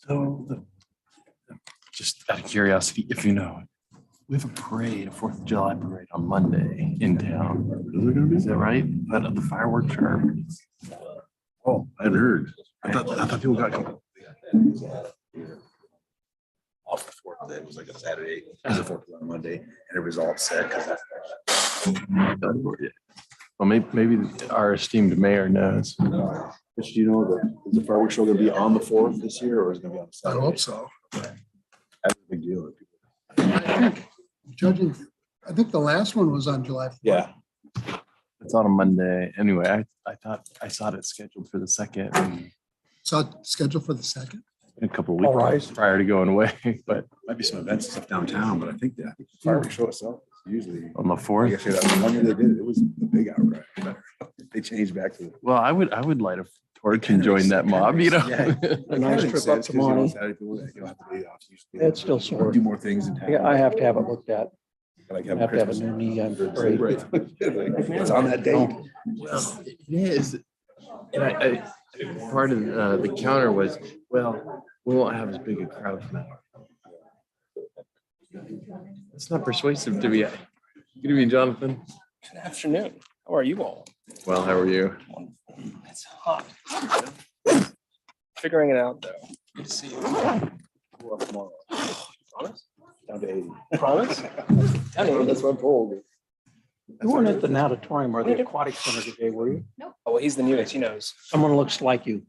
So, just out of curiosity, if you know, we have a parade, a 4th of July parade on Monday in town. Is that right? But the fireworks are. Oh, I hadn't heard. I thought people got off the fourth. That was like a Saturday. It was the fourth on Monday, and it was all upset because Well, maybe our esteemed mayor knows. But you know that is the fireworks show going to be on the fourth this year, or is it going to be on I Saturday? hope so. That's a big deal. Judging, I think the last one was on July 4th. Yeah. It's on a Monday. Anyway, I thought I saw it scheduled for the 2nd in So it's scheduled for the 2nd. a couple of All weeks right. prior to going away, but Might be some events and stuff downtown, but I think that fireworks show itself is usually. on the I 4th. guess that one year they did it was a big outcry. They changed back to. Well, I would light a torch and join that mob, you know? Yeah. A nice trip up to Monty. It's still sore. Do more things in town. Yeah, I have to have it looked at. Like I have to have a new knee on parade. It's on that date. Well, it is. And I part of the counter was, well, we won't have as big a crowd now. It's not persuasive to me. Good evening, Jonathan. Good afternoon. How are you all? Well, how are you? It's hot. Figuring it out though. Good to see you. We're off tomorrow. Promise? Down to 80. Promise? That's what I'm told. You weren't at the natatorium or the aquatic center today, were you? Oh, well, he's the newest. He knows. Someone looks like you.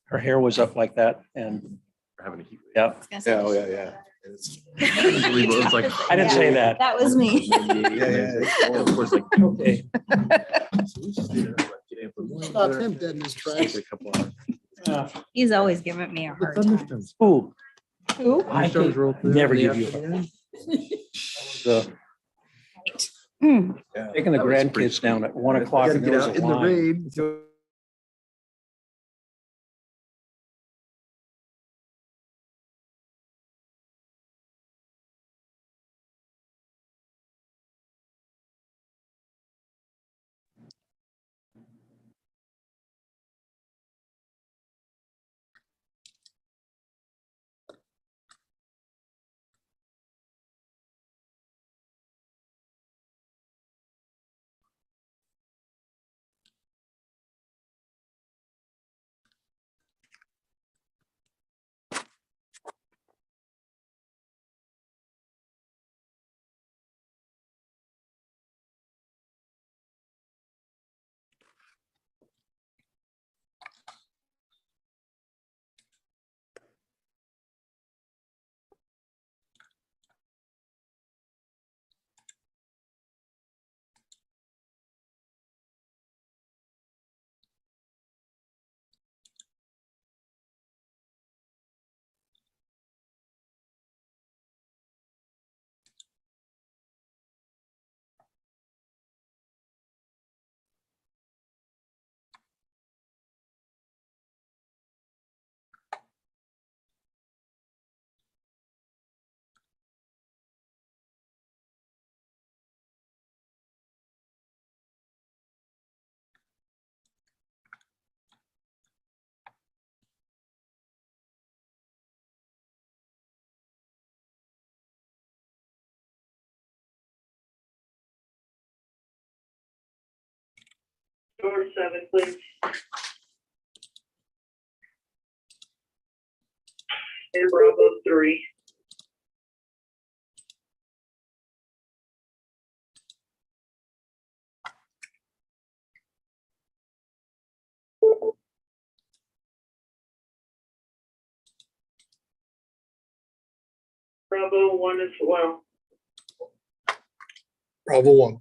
Her hair was up like that and, We're having a heat wave. yeah, Yeah, oh, yeah. It's- I couldn't believe it was like. I didn't say that. That was me. And of course, like, okay. Stop him dead in his tracks. A couple hours. He's always giving me a hard time. Thunderstorms. Ooh, Who? I Thunderstorms think roll through never in the give you afternoon. the, Hmm. taking the That was grandkids pretty down at 1 o'clock Gotta and get there was out a in the line. rain. Door 7, please. And Bravo 3. Bravo 1 as well. Bravo 1.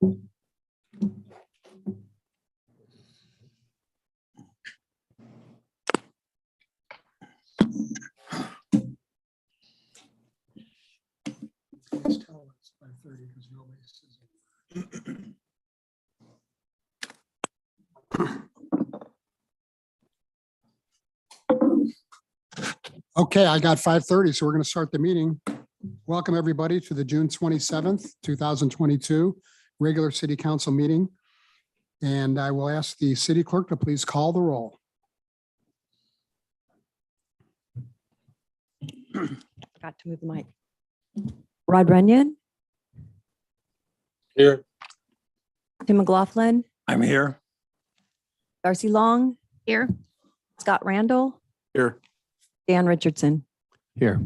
Please tell us 5:30 because nobody says. Okay, I got 5:30, so we're going to start the meeting. Welcome, everybody, to the June 27th, 2022 regular city council meeting. And I will ask the city clerk to please call the roll. Forgot to move the mic. Rod Runyon, Here. Tim McLaughlin, I'm here. Darcy Long, Here. Scott Randall, Here. Dan Richardson. Here.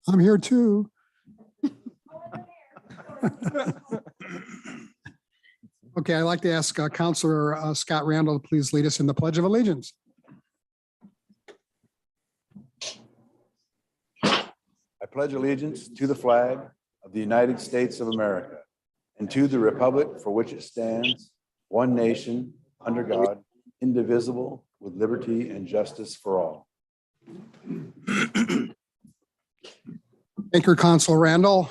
I'm here too. Okay, I'd like to ask Counselor Scott Randall to please lead us in the Pledge of Allegiance. I pledge allegiance to the flag of the United States of America and to the republic for which it stands, one nation, under God, indivisible, with liberty and justice for all. Thank you, Counselor Randall.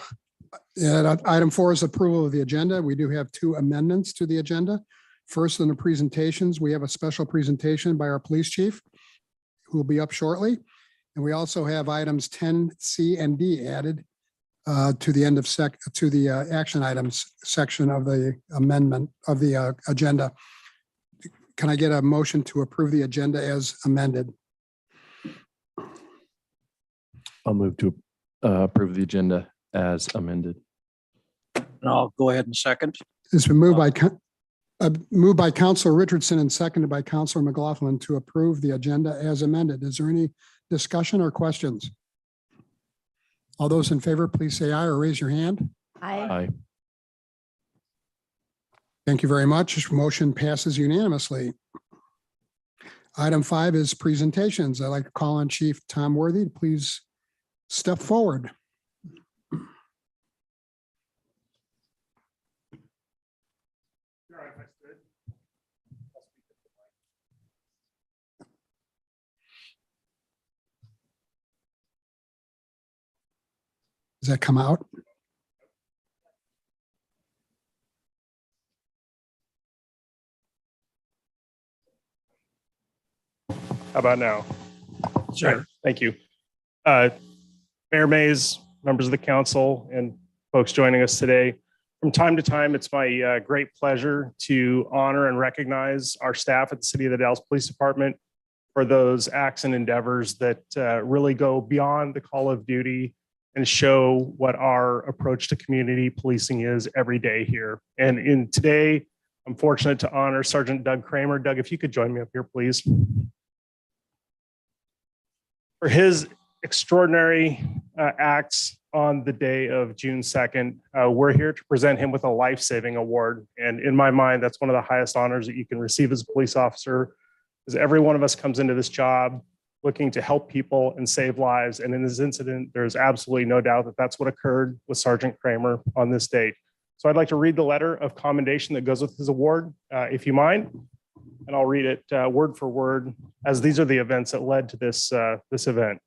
Item 4 is approval of the agenda. We do have 2 amendments to the agenda. First, in the presentations, we have a special presentation by our police chief who will be up shortly. And we also have items 10C and D added to the end of action items section of the amendment of the agenda. Can I get a motion to approve the agenda as amended? I'll move to approve the agenda as amended. And I'll go ahead and second. It's been moved by Counselor Richardson and seconded by Counselor McLaughlin to approve the agenda as amended. Is there any discussion or questions? All those in favor, please say aye or raise your hand. Aye. Thank you very much. Motion passes unanimously. Item 5 is presentations. I'd like to call on Chief Tom Worthy to please step forward. Does that come out? How about now? Sure. Thank you. Mayor Mays, members of the council, and folks joining us today. From time to time, it's my great pleasure to honor and recognize our staff at the City of the Dallas Police Department for those acts and endeavors that really go beyond the call of duty and show what our approach to community policing is every day here. And in today, I'm fortunate to honor Sergeant Doug Kramer. Doug, if you could join me up here, please. For his extraordinary acts on the day of June 2nd, we're here to present him with a life-saving award. And in my mind, that's one of the highest honors that you can receive as a police officer, because every one of us comes into this job looking to help people and save lives. And in this incident, there's absolutely no doubt that that's what occurred with Sergeant Kramer on this date. So I'd like to read the letter of commendation that goes with his award, if you mind. And I'll read it word for word, as these are the events that led to this event.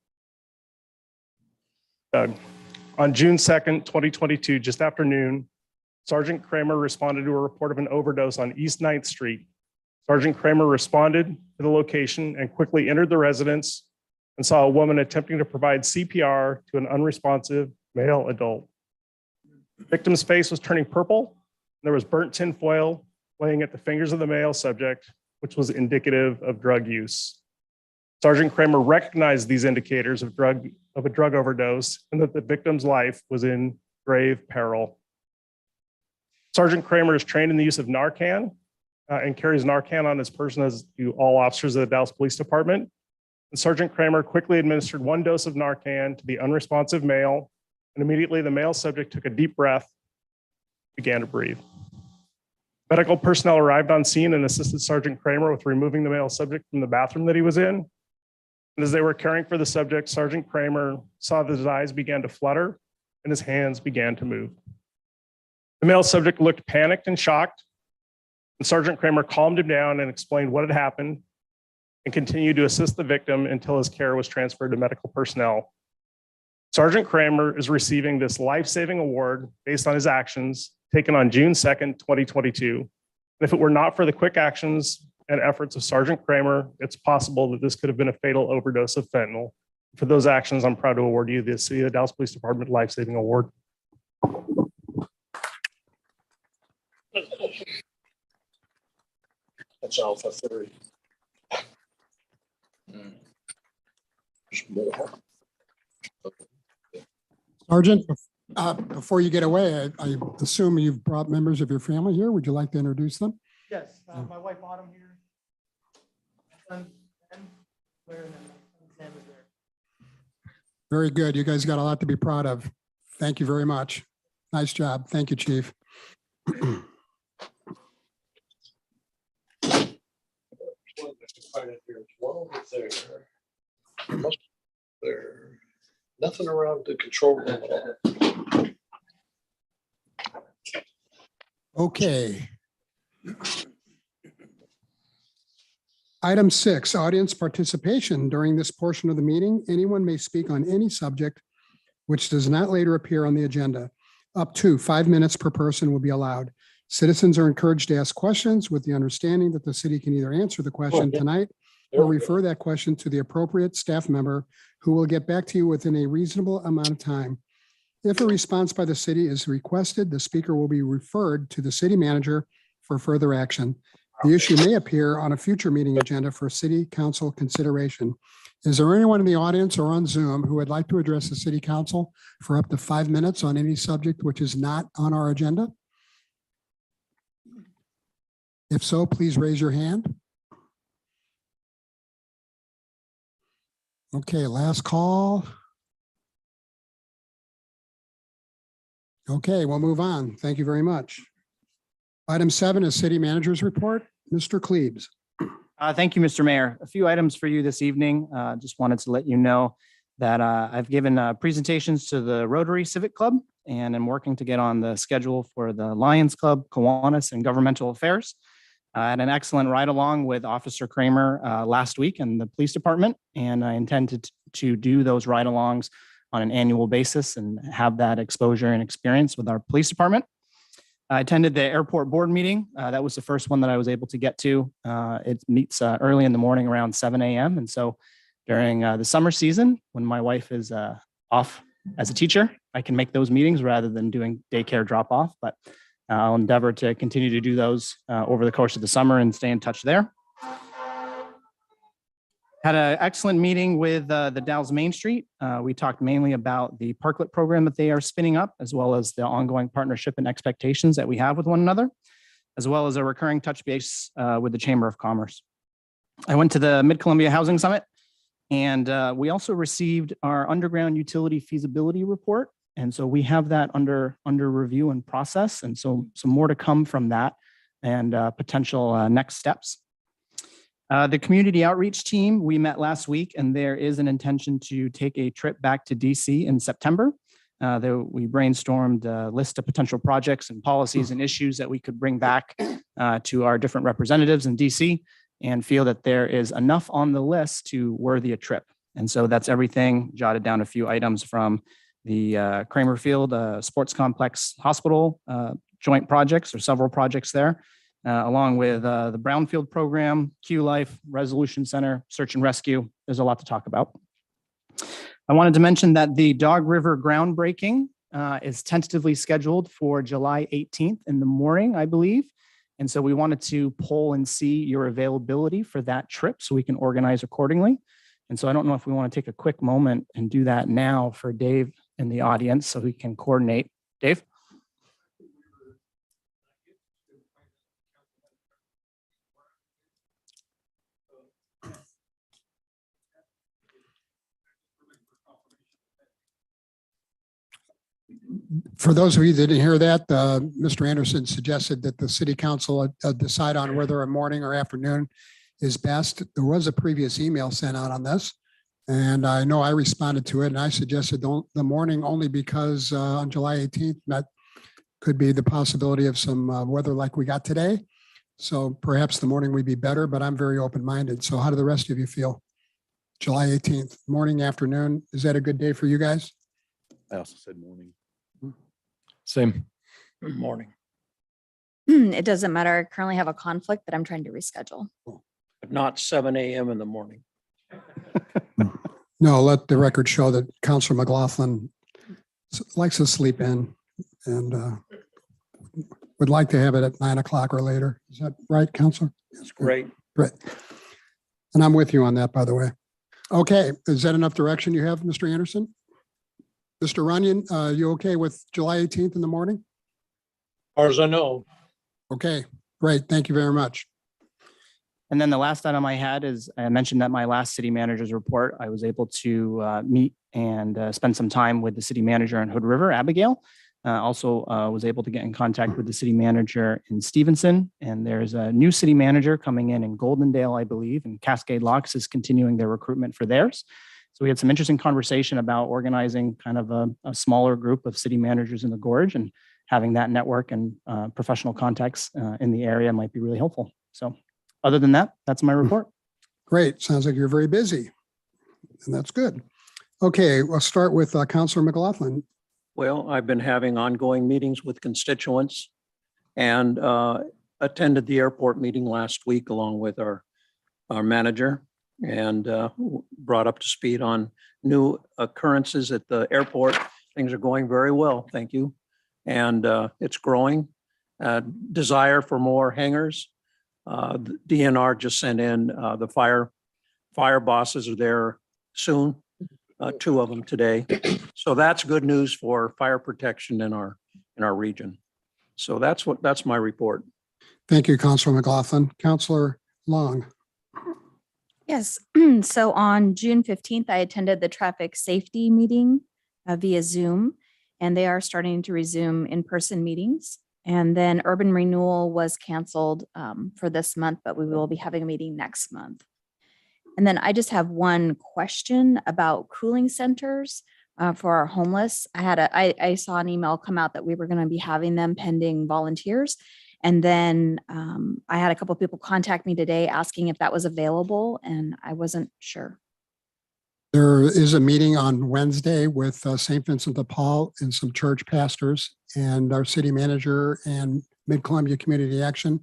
On June 2nd, 2022, just after noon, Sergeant Kramer responded to a report of an overdose on East 9th Street. Sergeant Kramer responded to the location and quickly entered the residence and saw a woman attempting to provide CPR to an unresponsive male adult. The victim's face was turning purple. There was burnt tin foil laying at the fingers of the male subject, which was indicative of drug use. Sergeant Kramer recognized these indicators of a drug overdose and that the victim's life was in grave peril. Sergeant Kramer is trained in the use of Narcan and carries Narcan on his person, as do all officers of the Dallas Police Department. And Sergeant Kramer quickly administered 1 dose of Narcan to the unresponsive male, and immediately the male subject took a deep breath, began to breathe. Medical personnel arrived on scene and assisted Sergeant Kramer with removing the male subject from the bathroom that he was in. And as they were caring for the subject, Sergeant Kramer saw that his eyes began to flutter and his hands began to move. The male subject looked panicked and shocked, and Sergeant Kramer calmed him down and explained what had happened and continued to assist the victim until his care was transferred to medical personnel. Sergeant Kramer is receiving this life-saving award based on his actions taken on June 2nd, 2022. And if it were not for the quick actions and efforts of Sergeant Kramer, it's possible that this could have been a fatal overdose of fentanyl. For those actions, I'm proud to award you the City of Dallas Police Department Life-Saving Award. That's Alpha 3. Sergeant, before you get away, I assume you've brought members of your family here. Would you like to introduce them? Yes, my wife Autumn here. My son, Ben, Blair, and then my son Sam is there. Very good. You guys got a lot to be proud of. Thank you very much. Nice job. Thank you, Chief. There. Nothing around the control room. Okay. Item 6, audience participation. During this portion of the meeting, anyone may speak on any subject which does not later appear on the agenda. Up to 5 minutes per person will be allowed. Citizens are encouraged to ask questions with the understanding that the city can either answer the question tonight or refer that question to the appropriate staff member who will get back to you within a reasonable amount of time. If a response by the city is requested, the speaker will be referred to the city manager for further action. The issue may appear on a future meeting agenda for city council consideration. Is there anyone in the audience or on Zoom who would like to address the city council for up to 5 minutes on any subject which is not on our agenda? If so, please raise your hand. Okay, last call. Okay, we'll move on. Thank you very much. Item 7 is city manager's report. Mr. Klebs. Thank you, Mr. Mayor. A few items for you this evening. Just wanted to let you know that I've given presentations to the Rotary Civic Club and I'm working to get on the schedule for the Lions Club, Kiwanis, and Governmental Affairs. I had an excellent ride along with Officer Kramer last week in the police department, and I intend to do those ride alongs on an annual basis and have that exposure and experience with our police department. I attended the airport board meeting. That was the first one that I was able to get to. It meets early in the morning around 7 a.m. And so during the summer season, when my wife is off as a teacher, I can make those meetings rather than doing daycare drop off. But I'll endeavor to continue to do those over the course of the summer and stay in touch there. Had an excellent meeting with the Dalles Main Street. We talked mainly about the parklet program that they are spinning up, as well as the ongoing partnership and expectations that we have with one another, as well as a recurring touch base with the Chamber of Commerce. I went to the Mid-Columbia Housing Summit, and we also received our underground utility feasibility report. And so we have that under review and process. And so some more to come from that and potential next steps. The community outreach team, we met last week, and there is an intention to take a trip back to DC in September. We brainstormed a list of potential projects and policies and issues that we could bring back to our different representatives in DC and feel that there is enough on the list to worthy a trip. And so that's everything. Jotted down a few items from the Kramer Field Sports Complex Hospital joint projects, or several projects there. Along with the Brownfield program, Q Life, Resolution Center, Search and Rescue. There's a lot to talk about. I wanted to mention that the Dog River groundbreaking is tentatively scheduled for July 18th in the morning, I believe. And so we wanted to poll and see your availability for that trip so we can organize accordingly. And so I don't know if we want to take a quick moment and do that now for Dave in the audience so we can coordinate. Dave? For those of you that didn't hear that, Mr. Anderson suggested that the city council decide on whether a morning or afternoon is best. There was a previous email sent out on this. And I know I responded to it and I suggested the morning only because on July 18th, that could be the possibility of some weather like we got today. So perhaps the morning would be better, but I'm very open-minded. So how do the rest of you feel? July 18th, morning, afternoon, is that a good day for you guys? I also said morning. Same. Good morning. It doesn't matter. I currently have a conflict that I'm trying to reschedule. But not 7 a.m. in the morning. No, let the record show that Counselor McLaughlin likes to sleep in and would like to have it at 9 o'clock or later. Is that right, Counselor? It's great. Great. And I'm with you on that, by the way. Okay, is that enough direction you have, Mr. Anderson? Mr. Runyon, you okay with July 18th in the morning? As far as I know. Okay, great. Thank you very much. And then the last item I had is I mentioned that my last city manager's report, I was able to meet and spend some time with the city manager in Hood River, Abigail. Also was able to get in contact with the city manager in Stevenson. And there's a new city manager coming in Goldendale, I believe, and Cascade Locks is continuing their recruitment for theirs. So we had some interesting conversation about organizing kind of a smaller group of city managers in the Gorge, and having that network and professional contacts in the area might be really helpful. So other than that, that's my report. Great. Sounds like you're very busy. And that's good. Okay, we'll start with Counselor McLaughlin. Well, I've been having ongoing meetings with constituents and attended the airport meeting last week along with our manager, and brought up to speed on new occurrences at the airport. Things are going very well, thank you. And it's growing. Desire for more hangars. The DNR just sent in the fire bosses are there soon. 2 of them today. So that's good news for fire protection in our region. So that's my report. Thank you, Counselor McLaughlin. Counselor Long. Yes. So on June 15th, I attended the traffic safety meeting via Zoom, and they are starting to resume in-person meetings. And then urban renewal was canceled for this month, but we will be having a meeting next month. And then I just have one question about cooling centers for our homeless. I saw an email come out that we were going to be having them pending volunteers. And then I had a couple of people contact me today asking if that was available, and I wasn't sure. There is a meeting on Wednesday with St. Vincent de Paul and some church pastors and our city manager and Mid-Columbia Community Action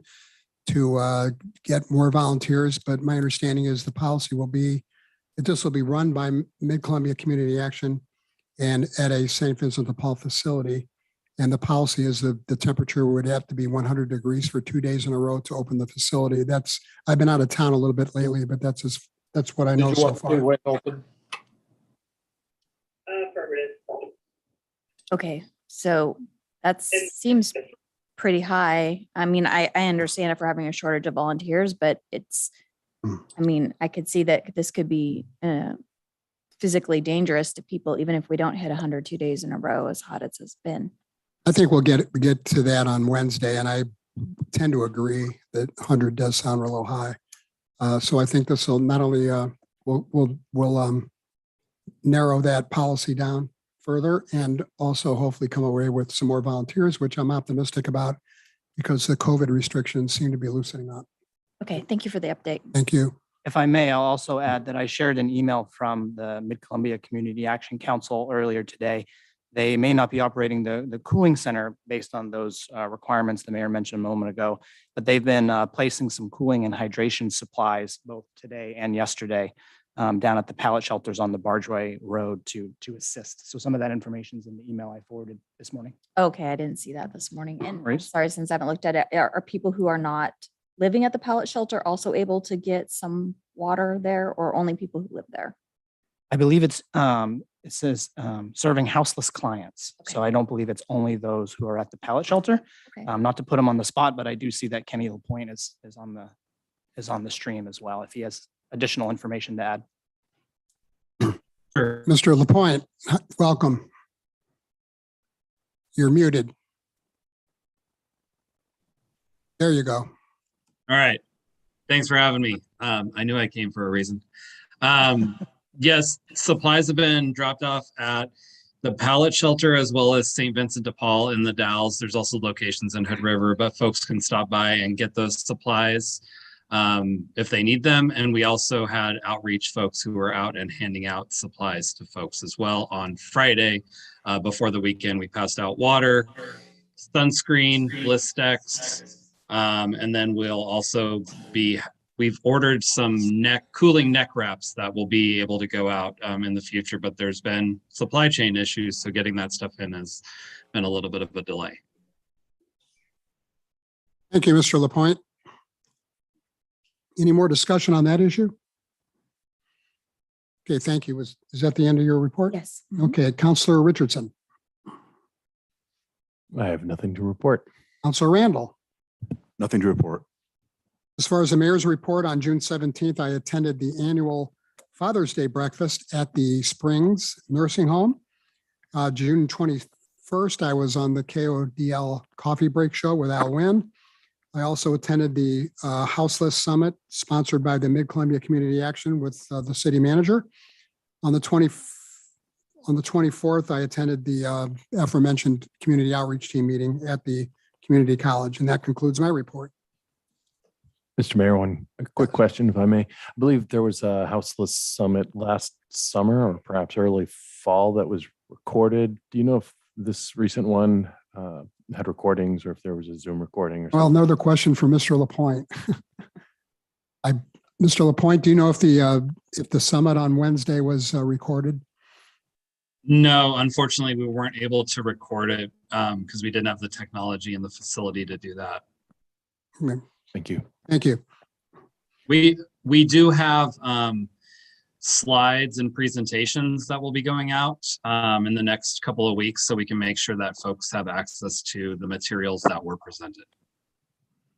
to get more volunteers. But my understanding is the policy will be that this will be run by Mid-Columbia Community Action and at a St. Vincent de Paul facility. And the policy is that the temperature would have to be 100 degrees for 2 days in a row to open the facility. I've been out of town a little bit lately, but that's what I know Did you so want to far. stay way open? Affirmative. Okay, so that seems pretty high. I mean, I understand if we're having a shortage of volunteers, but I could see that this could be physically dangerous to people, even if we don't hit 100 2 days in a row, as hot as it's been. I think we'll get to that on Wednesday, and I tend to agree that 100 does sound a little high. So I think this will not only we'll narrow that policy down further, and also hopefully come away with some more volunteers, which I'm optimistic about because the COVID restrictions seem to be loosening up. Okay, thank you for the update. Thank you. If I may, I'll also add that I shared an email from the Mid-Columbia Community Action Council earlier today. They may not be operating the cooling center based on those requirements the mayor mentioned a moment ago, but they've been placing some cooling and hydration supplies both today and yesterday down at the pallet shelters on the Bargeway Road to assist. So some of that information is in the email I forwarded this morning. Okay, I didn't see that this morning. And I'm worries. sorry, since I haven't looked at it, are people who are not living at the pallet shelter also able to get some water there, or only people who live there? I believe it says serving houseless clients. Okay. So I don't believe it's only those who are at the pallet shelter. Okay. Not to put him on the spot, but I do see that Kenny LaPointe is on the stream as well, if he has additional information to add. Mr. LaPointe, welcome. You're muted. There you go. All right. Thanks for having me. I knew I came for a reason. Yes, supplies have been dropped off at the pallet shelter as well as St. Vincent de Paul in the Dalles. There's also locations in Hood River, but folks can stop by and get those supplies if they need them. And we also had outreach folks who were out and handing out supplies to folks as well on Friday. Before the weekend, we passed out water, sunscreen, Blistex, and then we'll also we've ordered some cooling neck wraps that will be able to go out in the future, but there's been supply chain issues, so getting that stuff in has been a little bit of a delay. Thank you, Mr. Lapointe. Any more discussion on that issue? Okay, thank you. Is that the end of your report? Yes. Okay, Counselor Richardson, I have nothing to report. Counselor Randall. Nothing to report. As far as the mayor's report, on June 17th, I attended the annual Father's Day breakfast at the Springs Nursing Home. June 21st, I was on the KODL Coffee Break Show with Al Wynn. I also attended the Houseless Summit sponsored by the Mid-Columbia Community Action with the city manager. On the 24th, I attended the aforementioned community outreach team meeting at the community college, and that concludes my report. Mr. Mayor, a quick question, if I may. I believe there was a Houseless Summit last summer or perhaps early fall that was recorded. Do you know if this recent one had recordings or if there was a Zoom recording or something? Well, another question for Mr. Lapointe. Mr. Lapointe, do you know if the summit on Wednesday was recorded? No, unfortunately, we weren't able to record it because we didn't have the technology and the facility to do that. Okay. Thank you. Thank you. We do have slides and presentations that will be going out in the next couple of weeks, so we can make sure that folks have access to the materials that were presented.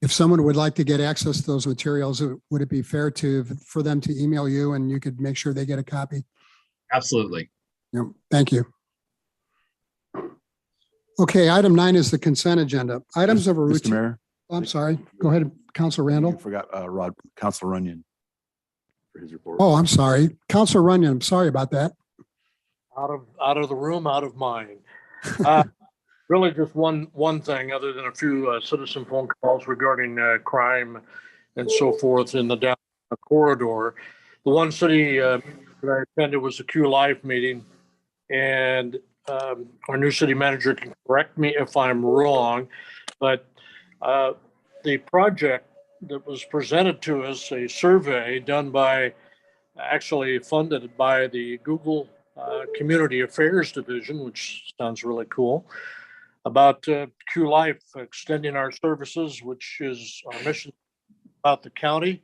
If someone would like to get access to those materials, would it be fair for them to email you and you could make sure they get a copy? Absolutely. Yeah, thank you. Okay, item 9 is the consent agenda. Items of a Mr. routine. Mayor, I'm sorry. Go ahead, Councilor you Randall. forgot Councilor Runyon for his report. Oh, I'm sorry. Councilor Runyon, I'm sorry about that. Out of the room, out of mind. Really just one thing, other than a few citizen phone calls regarding crime and so forth in the down corridor. The one city that I attended was the Q Life meeting, and our new city manager can correct me if I'm wrong, but the project that was presented to us, a survey done by, actually funded by the Google Community Affairs Division, which sounds really cool, about Q Life extending our services, which is our mission about the county.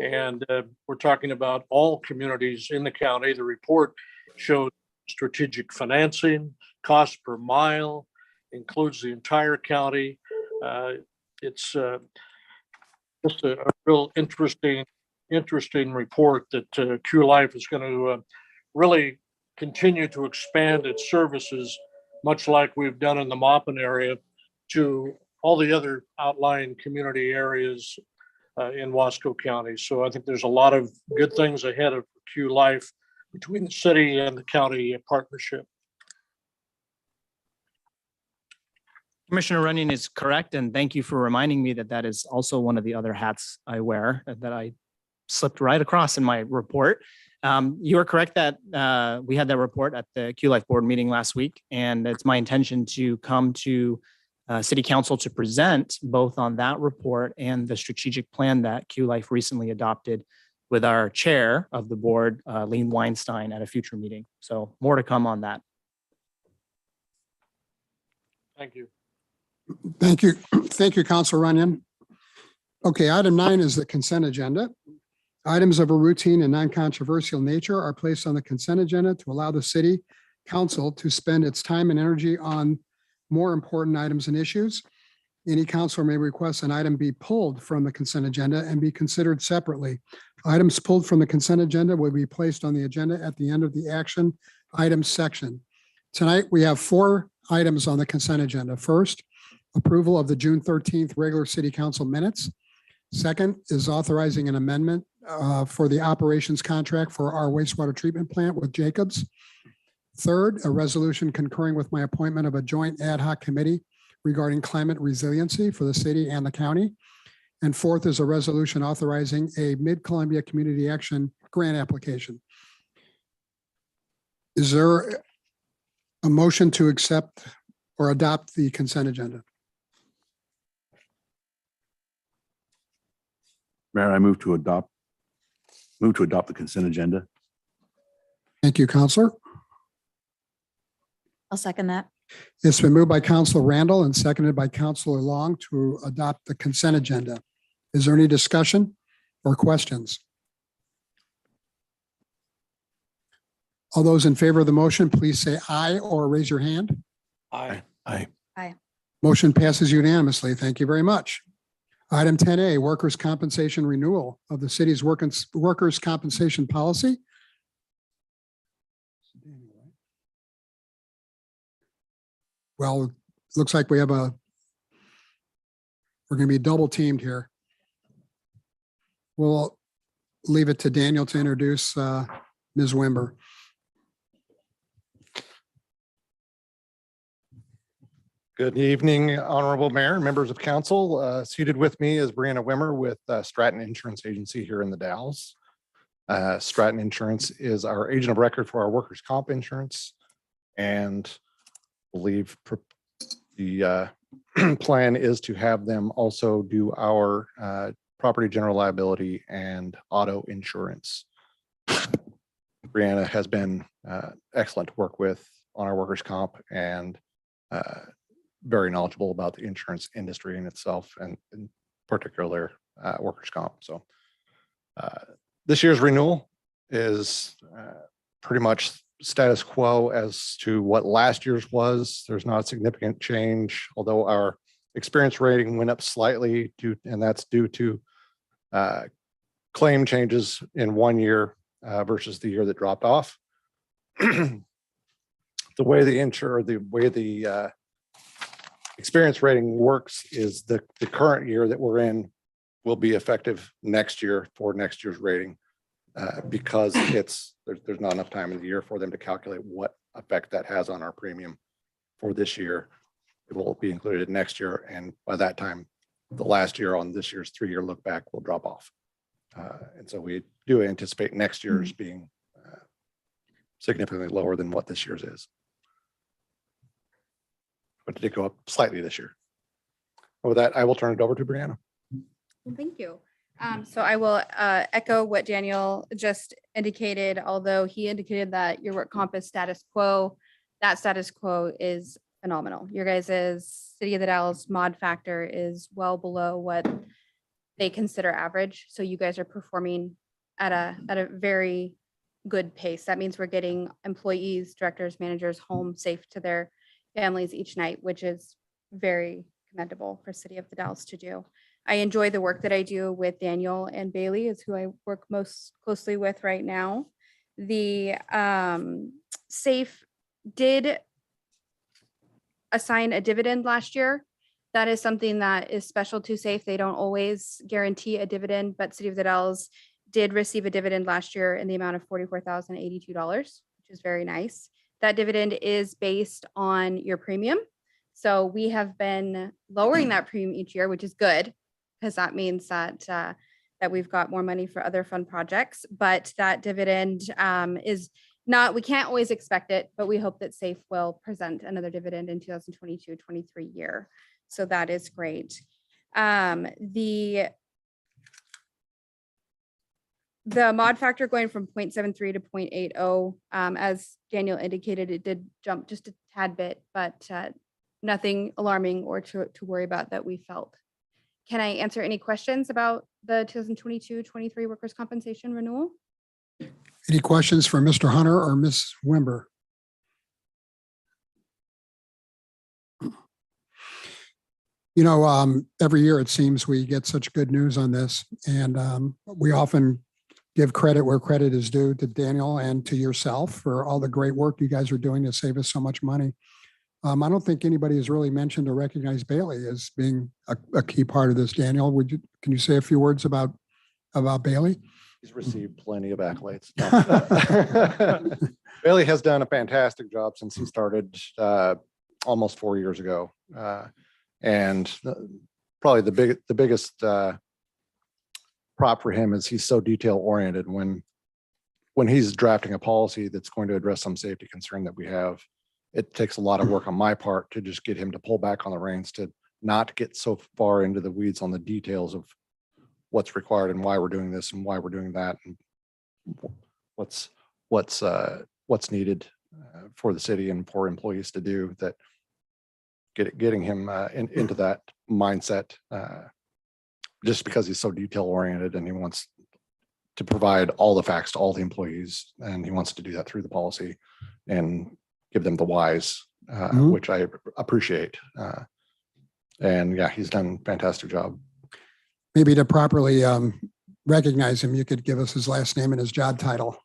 And we're talking about all communities in the county. The report showed strategic financing, cost per mile, includes the entire county. It's just a real interesting report that Q Life is going to really continue to expand its services, much like we've done in the Maupin area, to all the other outlying community areas in Wasco County. So I think there's a lot of good things ahead of Q Life between the city and the county partnership. Commissioner Runyon is correct, and thank you for reminding me that that is also one of the other hats I wear that I slipped right across in my report. You are correct that we had that report at the Q Life board meeting last week, and it's my intention to come to City Council to present both on that report and the strategic plan that Q Life recently adopted with our chair of the board, Lean Weinstein, at a future meeting. So more to come on that. Thank you. Thank you. Thank you, Councilor Runyon. Okay, item 9 is the consent agenda. Items of a routine and non-controversial nature are placed on the consent agenda to allow the city council to spend its time and energy on more important items and issues. Any councilor may request an item be pulled from the consent agenda and be considered separately. Items pulled from the consent agenda will be placed on the agenda at the end of the action items section. Tonight, we have 4 items on the consent agenda. First, approval of the June 13th regular city council minutes. Second is authorizing an amendment for the operations contract for our wastewater treatment plant with Jacobs. Third, a resolution concurring with my appointment of a joint ad hoc committee regarding climate resiliency for the city and the county. And fourth is a resolution authorizing a Mid-Columbia Community Action grant application. Is there a motion to accept or adopt the consent agenda? Mayor, I move to adopt the consent agenda. Thank you, Counselor. I'll second that. It's been moved by Counselor Randall and seconded by Counselor Long to adopt the consent agenda. Is there any discussion or questions? All those in favor of the motion, please say aye or raise your hand. Aye. Aye. Motion passes unanimously. Thank you very much. Item 10A, workers' compensation renewal of the city's workers' compensation policy. Well, looks like we're going to be double teamed here. We'll leave it to Daniel to introduce Ms. Wimber. Good evening, Honorable Mayor and members of council. Seated with me is Brianna Wimmer with Stratton Insurance Agency here in the Dalles. Stratton Insurance is our agent of record for our workers' comp insurance, and believe the plan is to have them also do our property general liability and auto insurance. Brianna has been excellent to work with on our workers' comp and very knowledgeable about the insurance industry in itself, and in particular workers' comp. So this year's renewal is pretty much status quo as to what last year's was. There's not a significant change, although our experience rating went up slightly and that's due to claim changes in 1 year versus the year that dropped off. The way the experience rating works is the current year that we're in will be effective next year for next year's rating because there's not enough time in the year for them to calculate what effect that has on our premium for this year. It will be included next year, and by that time, the last year on this year's 3-year look back will drop off. And so we do anticipate next year's being significantly lower than what this year's is. But it did go up slightly this year. With that, I will turn it over to Brianna. Well, thank you. So I will echo what Daniel just indicated, although he indicated that your work comp is status quo. That status quo is phenomenal. Your guys' City of the Dalles mod factor is well below what they consider average. So you guys are performing at a very good pace. That means we're getting employees, directors, managers home safe to their families each night, which is very commendable for City of the Dalles to do. I enjoy the work that I do with Daniel and Bailey, is who I work most closely with right now. The SAFE did assign a dividend last year. That is something that is special to SAFE. They don't always guarantee a dividend, but City of the Dalles did receive a dividend last year in the amount of $44,082, which is very nice. That dividend is based on your premium. So we have been lowering that premium each year, which is good, because that means that that we've got more money for other fun projects. But that dividend is not, we can't always expect it, but we hope that SAFE will present another dividend in 2022-23 year. So that is great. The mod factor going from 0.73 to 0.80, as Daniel indicated, it did jump just a tad bit, but nothing alarming or to worry about that we felt. Can I answer any questions about the 2022-23 workers' compensation renewal? Any questions for Mr. Hunter or Ms. Wimber? You know, every year it seems we get such good news on this, and we often give credit where credit is due to Daniel and to yourself for all the great work you guys are doing to save us so much money. I don't think anybody has really mentioned or recognized Bailey as being a key part of this. Daniel, can you say a few words about Bailey? He's received plenty of accolades. Bailey has done a fantastic job since he started almost 4 years ago. And probably the biggest prop for him is he's so detail oriented. When he's drafting a policy that's going to address some safety concern that we have, it takes a lot of work on my part to just get him to pull back on the reins, to not get so far into the weeds on the details of what's required and why we're doing this and why we're doing that, and what's needed for the city and for employees to do. That getting him into that mindset, just because he's so detail oriented and he wants to provide all the facts to all the employees, and he wants to do that through the policy and give them the whys, which I appreciate. And yeah, he's done a fantastic job. Maybe to properly recognize him, you could give us his last name and his job title.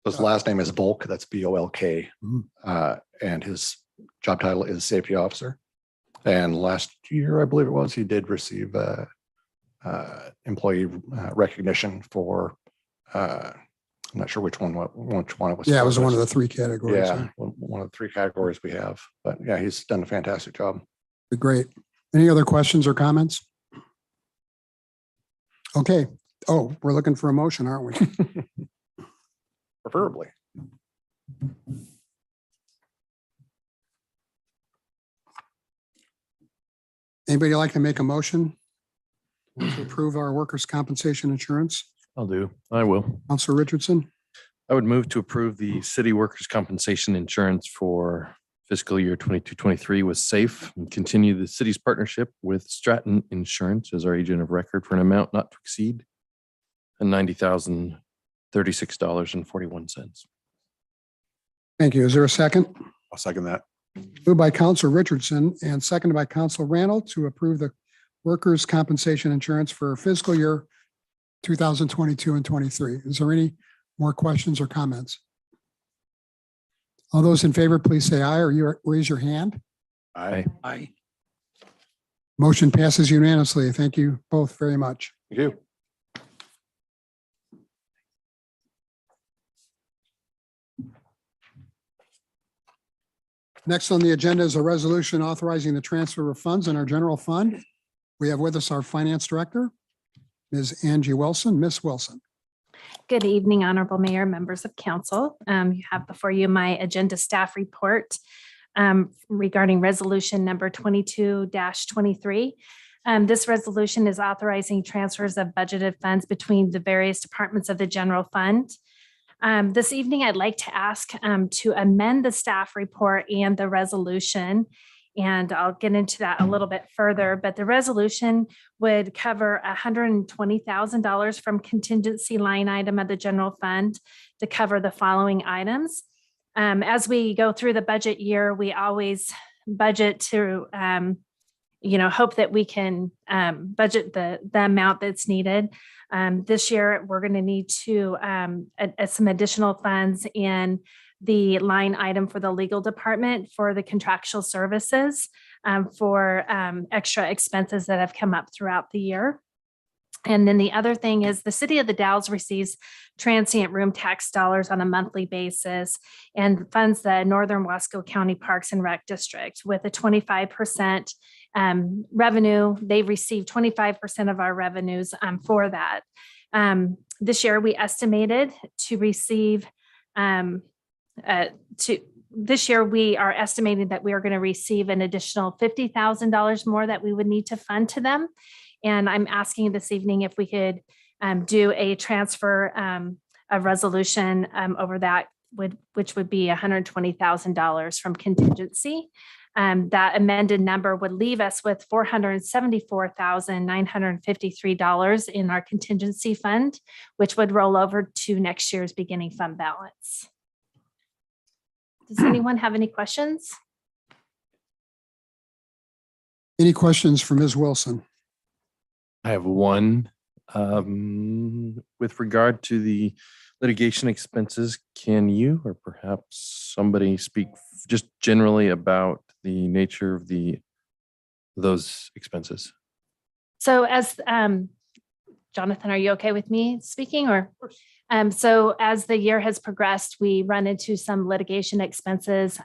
His last name is Volk, that's Volk. And his job title is safety officer. And last year, I believe it was, he did receive employee recognition for, I'm not sure which one it was. Yeah, it for, was but one of the three categories. Yeah, one of the three categories we have. But yeah, he's done a fantastic job. Great. Any other questions or comments? Okay. Oh, we're looking for a motion, aren't we? Preferably. Anybody like to make a motion to approve our workers' compensation insurance? I'll do. I will. Counselor Richardson, I would move to approve the city workers' compensation insurance for fiscal year 22-23 with SAFE, and continue the city's partnership with Stratton Insurance as our agent of record for an amount not to exceed $90,036.41. thank you. Is there a second? I'll second that. Moved by Counselor Richardson and seconded by Counselor Randall to approve the workers' compensation insurance for fiscal year 2022 and 23. Is there any more questions or comments? All those in favor, please say aye, or you raise your hand. Aye. Aye. Motion passes unanimously. Thank you both very much. Thank you. Next on the agenda is a resolution authorizing the transfer of funds in our general fund. We have with us our finance director, Ms. Angie Wilson. Ms. Wilson. Good evening, Honorable Mayor, members of council. You have before you my agenda staff report regarding resolution number 22-23. This resolution is authorizing transfers of budgeted funds between the various departments of the general fund. This evening, I'd like to ask to amend the staff report and the resolution. And I'll get into that a little bit further, but the resolution would cover $120,000 from contingency line item of the general fund to cover the following items. As we go through the budget year, we always budget to, hope that we can budget the amount that's needed. This year, we're going to need to some additional funds in the line item for the legal department for the contractual services for extra expenses that have come up throughout the year. And then the other thing is the city of the Dalles receives transient room tax dollars on a monthly basis and funds the Northern Wasco County Parks and Rec District with a 25% revenue. They receive 25% of our revenues for that. This year, we estimated to receive this year, we are estimating that we are going to receive an additional $50,000 more that we would need to fund to them. And I'm asking this evening if we could do a transfer of resolution over that, which would be $120,000 from contingency. That amended number would leave us with $474,953 in our contingency fund, which would roll over to next year's beginning fund balance. Does anyone have any questions? Any questions for Ms. Wilson? I have one. With regard to the litigation expenses, can you or perhaps somebody speak just generally about the nature of those expenses? So as Jonathan, are you okay with me speaking or? So as the year has progressed, we run into some litigation expenses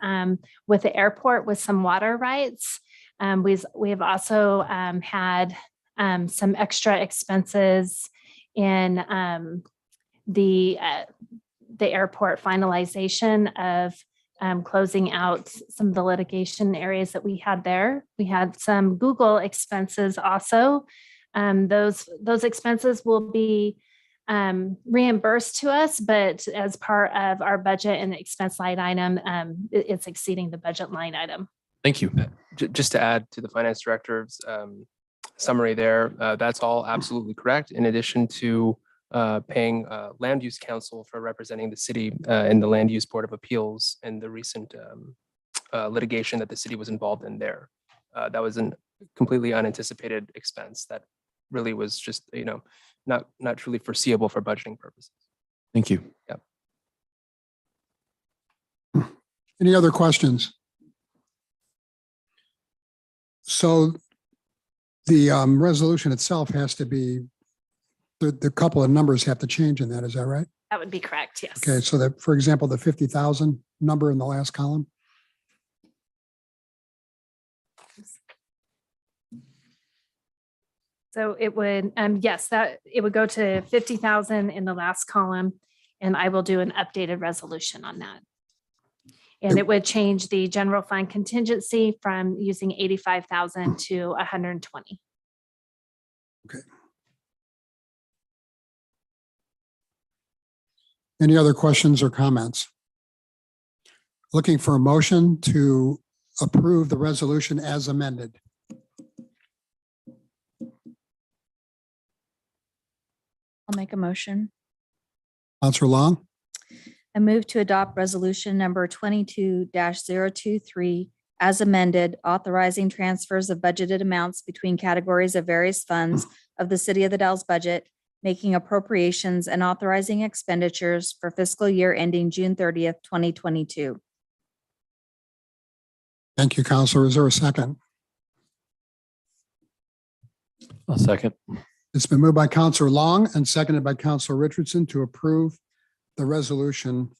with the airport with some water rights. We have also had some extra expenses in the airport finalization of closing out some of the litigation areas that we had there. We had some Google expenses also. Those expenses will be reimbursed to us, but as part of our budget and expense line item, it's exceeding the budget line item. Thank you. Just to add to the finance director's summary there, that's all absolutely correct. In addition to paying land use counsel for representing the city in the Land Use Board of Appeals and the recent litigation that the city was involved in there. That was a completely unanticipated expense that really was just, not truly foreseeable for budgeting purposes. Thank you. Yep. Any other questions? So the resolution itself has to be, the couple of numbers have to change in that, is that right? That would be correct, yes. Okay, so that, for example, the 50,000 number in the last column, So it would, yes, that it would go to 50,000 in the last column, and I will do an updated resolution on that. And it would change the general fund contingency from using 85,000 to 120. okay. Any other questions or comments? Looking for a motion to approve the resolution as amended. I'll make a motion. Counselor Long, I move to adopt resolution number 22-023 as amended, authorizing transfers of budgeted amounts between categories of various funds of the City of the Dalles budget, making appropriations and authorizing expenditures for fiscal year ending June 30th, 2022. thank you, Counselor. Is there a second? I'll second. It's been moved by Counselor Long and seconded by Counselor Richardson to approve the resolution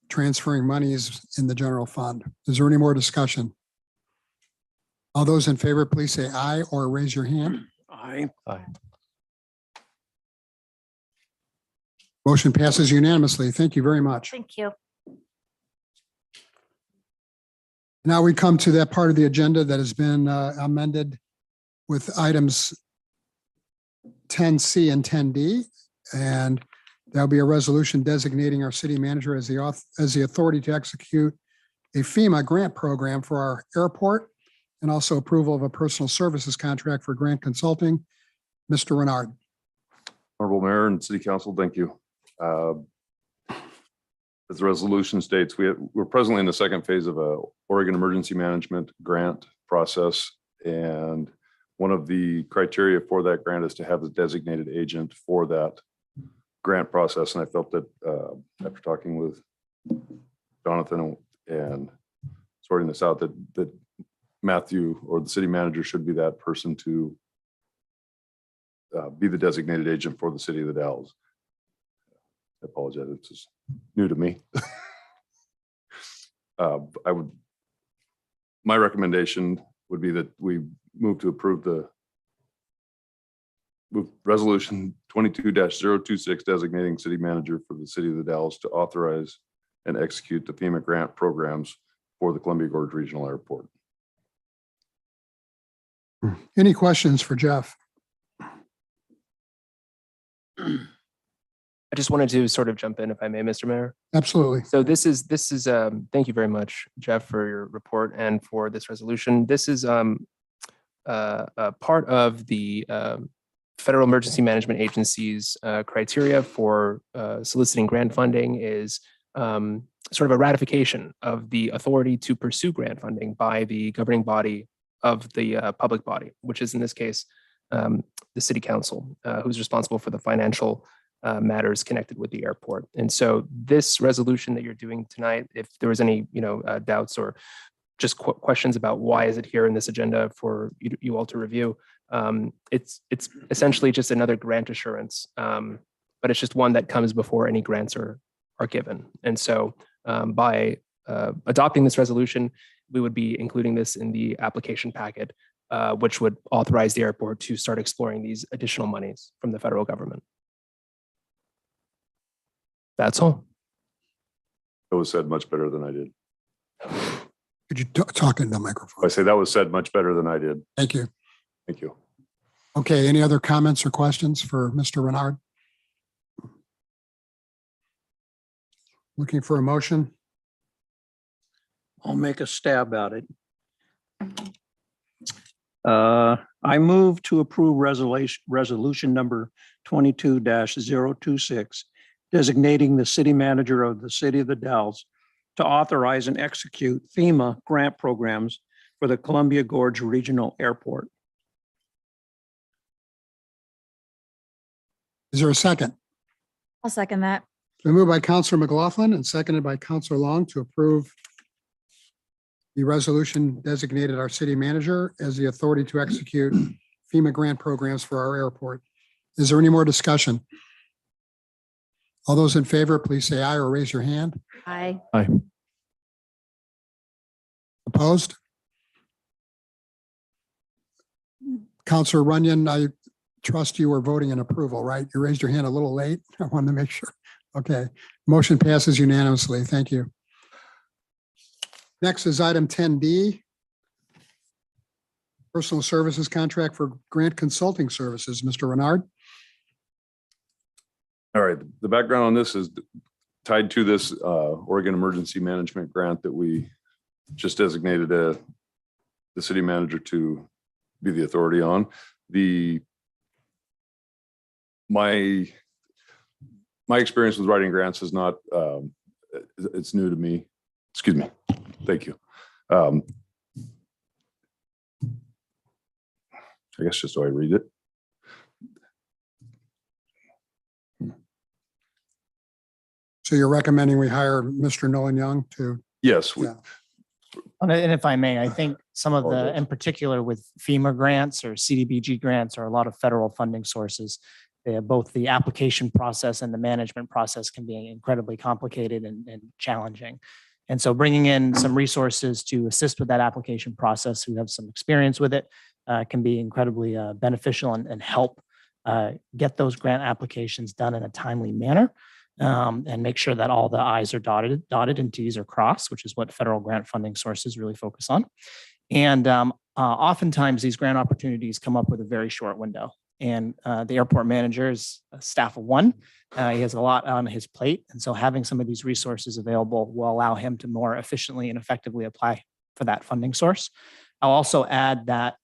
transferring monies in the general fund. Is there any more discussion? All those in favor, please say aye or raise your hand. Aye. Aye. Motion passes unanimously. Thank you very much. Thank you. Now we come to that part of the agenda that has been amended with items 10C and 10D. And there'll be a resolution designating our city manager as the authority to execute a FEMA grant program for our airport, and also approval of a personal services contract for grant consulting. Mr. Renard. Honorable Mayor and City Council, thank you. As the resolution states, we're presently in the second phase of a Oregon Emergency Management grant process. And one of the criteria for that grant is to have the designated agent for that grant process. And I felt that after talking with Jonathan and sorting this out, that Matthew or the city manager should be that person to be the designated agent for the City of the Dalles. I apologize, it's just new to me. My recommendation would be that we move to approve resolution 22-026 designating city manager for the City of the Dalles to authorize and execute the FEMA grant programs for the Columbia Gorge Regional Airport. Any questions for Jeff? I just wanted to sort of jump in if I may, Mr. Mayor. Absolutely. So this is thank you very much, Jeff, for your report and for this resolution. This is a part of the Federal Emergency Management Agency's criteria for soliciting grant funding is sort of a ratification of the authority to pursue grant funding by the governing body of the public body, which is in this case the City Council, who's responsible for the financial matters connected with the airport. And so this resolution that you're doing tonight, if there was any doubts or just questions about why is it here in this agenda for you all to review. It's essentially just another grant assurance, but it's just one that comes before any grants are given. And so by adopting this resolution, we would be including this in the application packet, which would authorize the airport to start exploring these additional monies from the federal government. That's all. That was said much better than I did. Could you talk into the microphone? I say that was said much better than I did. Thank you. Thank you. Okay, any other comments or questions for Mr. Renard? Looking for a motion? I'll make a stab at it. I move to approve resolution number 22-026, designating the city manager of the city of the Dalles to authorize and execute FEMA grant programs for the Columbia Gorge Regional Airport. Is there a second? I'll second that. Been moved by Counselor McLaughlin and seconded by Counselor Long to approve the resolution designated our city manager as the authority to execute FEMA grant programs for our airport. Is there any more discussion? All those in favor, please say aye or raise your hand. Aye. Aye. Opposed? Counselor Runyon, I trust you were voting in approval, right? You raised your hand a little late. I wanted to make sure. Okay. Motion passes unanimously. Thank you. Next is item 10D. Personal services contract for grant consulting services. Mr. Renard. All right, the background on this is tied to this Oregon Emergency Management Grant that we just designated the city manager to be the authority on. My experience with writing grants is not, it's new to me. Excuse me. Thank you. I guess just so I read it. So you're recommending we hire Mr. Nolan Young to? Yes. Yeah. And if I may, I think some of the, in particular with FEMA grants or CDBG grants or a lot of federal funding sources, both the application process and the management process can be incredibly complicated and challenging. And so bringing in some resources to assist with that application process who have some experience with it can be incredibly beneficial and help get those grant applications done in a timely manner. And make sure that all the I's are dotted and T's are crossed, which is what federal grant funding sources really focus on. And oftentimes these grant opportunities come up with a very short window. And the airport manager is a staff of one. He has a lot on his plate. And so having some of these resources available will allow him to more efficiently and effectively apply for that funding source. I'll also add that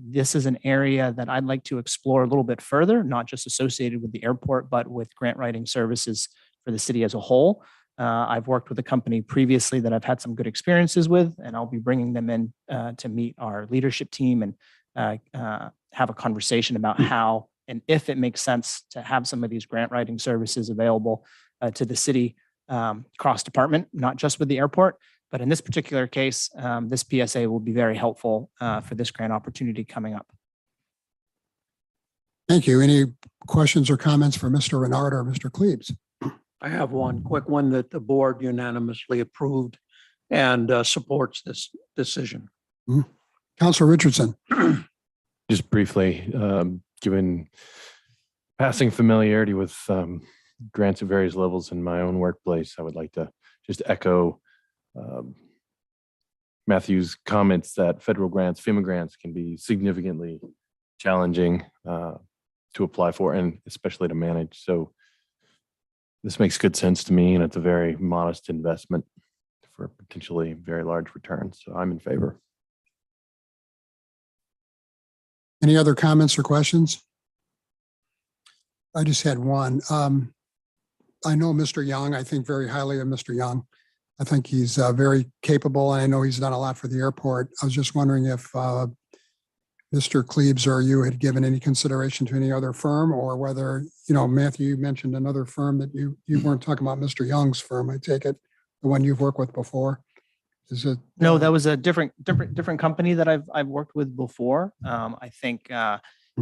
this is an area that I'd like to explore a little bit further, not just associated with the airport, but with grant writing services for the city as a whole. I've worked with a company previously that I've had some good experiences with, and I'll be bringing them in to meet our leadership team and have a conversation about how and if it makes sense to have some of these grant writing services available to the city cross department, not just with the airport. But in this particular case, this PSA will be very helpful for this grant opportunity coming up. Thank you. Any questions or comments for Mr. Renard or Mr. Klebs? I have one quick one that the board unanimously approved and supports this decision. Councilor Richardson. Just briefly, given passing familiarity with grants at various levels in my own workplace, I would like to just echo Matthew's comments that federal grants, FEMA grants can be significantly challenging to apply for and especially to manage. So this makes good sense to me, and it's a very modest investment for potentially very large returns. So I'm in favor. Any other comments or questions? I just had one. I know Mr. Young. I think very highly of Mr. Young. I think he's very capable, and I know he's done a lot for the airport. I was just wondering if Mr. Klebs or you had given any consideration to any other firm, or whether, Matthew, you mentioned another firm that you weren't talking about Mr. Young's firm. I take it the one you've worked with before. Is it? No, that was a different company that I've worked with before. I think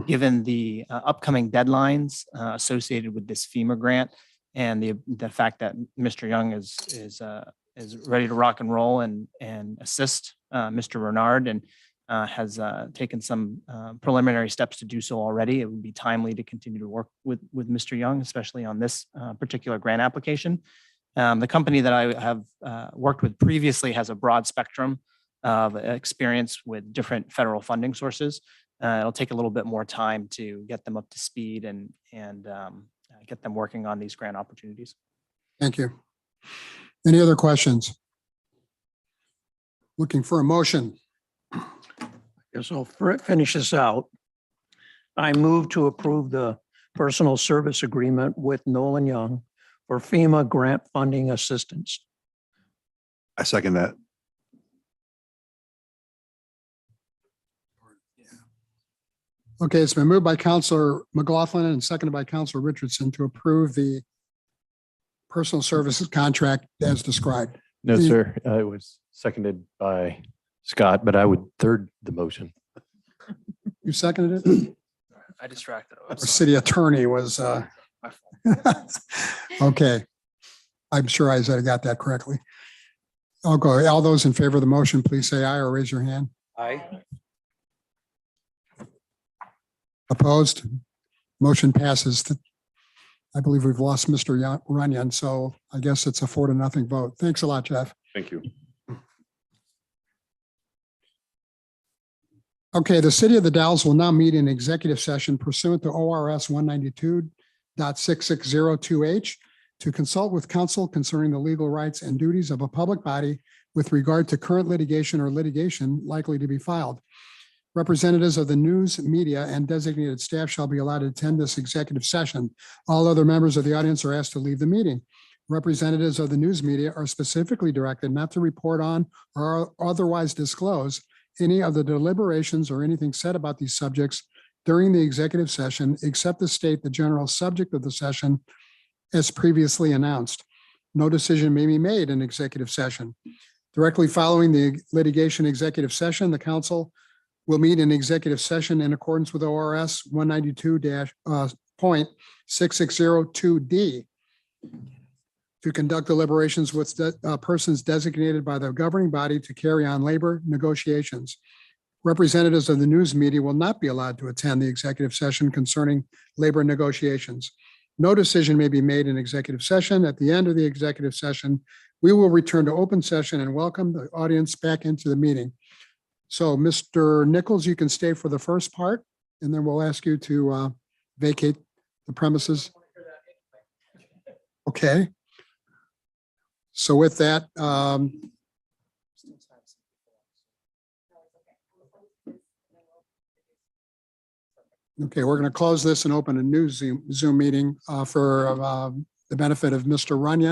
given the upcoming deadlines associated with this FEMA grant and the fact that Mr. Young is ready to rock and roll and assist Mr. Renard and has taken some preliminary steps to do so already, it would be timely to continue to work with Mr. Young, especially on this particular grant application. The company that I have worked with previously has a broad spectrum of experience with different federal funding sources. It'll take a little bit more time to get them up to speed and get them working on these grant opportunities. Thank you. Any other questions? Looking for a motion. Guess I'll finish this out. I move to approve the personal service agreement with Nolan Young for FEMA grant funding assistance. I second that. Okay, it's been moved by Counselor McLaughlin and seconded by Counselor Richardson to approve the personal services contract as described. No, sir. It was seconded by Scott, but I would third the motion. You seconded it? I distracted. Our city attorney was, okay. I'm sure I got that correctly. I'll go. All those in favor of the motion, please say aye or raise your hand. Aye. Opposed? Motion passes. I believe we've lost Mr. Runyon, so I guess it's a 4-0 vote. Thanks a lot, Jeff. Thank you. Okay, the City of the Dalles will now meet in executive session pursuant to ORS 192.6602H to consult with counsel concerning the legal rights and duties of a public body with regard to current litigation or litigation likely to be filed. Representatives of the news, media, and designated staff shall be allowed to attend this executive session. All other members of the audience are asked to leave the meeting. Representatives of the news media are specifically directed not to report on or otherwise disclose any of the deliberations or anything said about these subjects during the executive session, except to state the general subject of the session as previously announced. No decision may be made in executive session. Directly following the litigation executive session, the council will meet in executive session in accordance with ORS 192.6602D to conduct deliberations with persons designated by the governing body to carry on labor negotiations. Representatives of the news media will not be allowed to attend the executive session concerning labor negotiations. No decision may be made in executive session. At the end of the executive session, we will return to open session and welcome the audience back into the meeting. So, Mr. Nichols, you can stay for the first part, and then we'll ask you to vacate the premises. Okay. So with that, okay, we're going to close this and open a new Zoom meeting for the benefit of Mr. Runyon.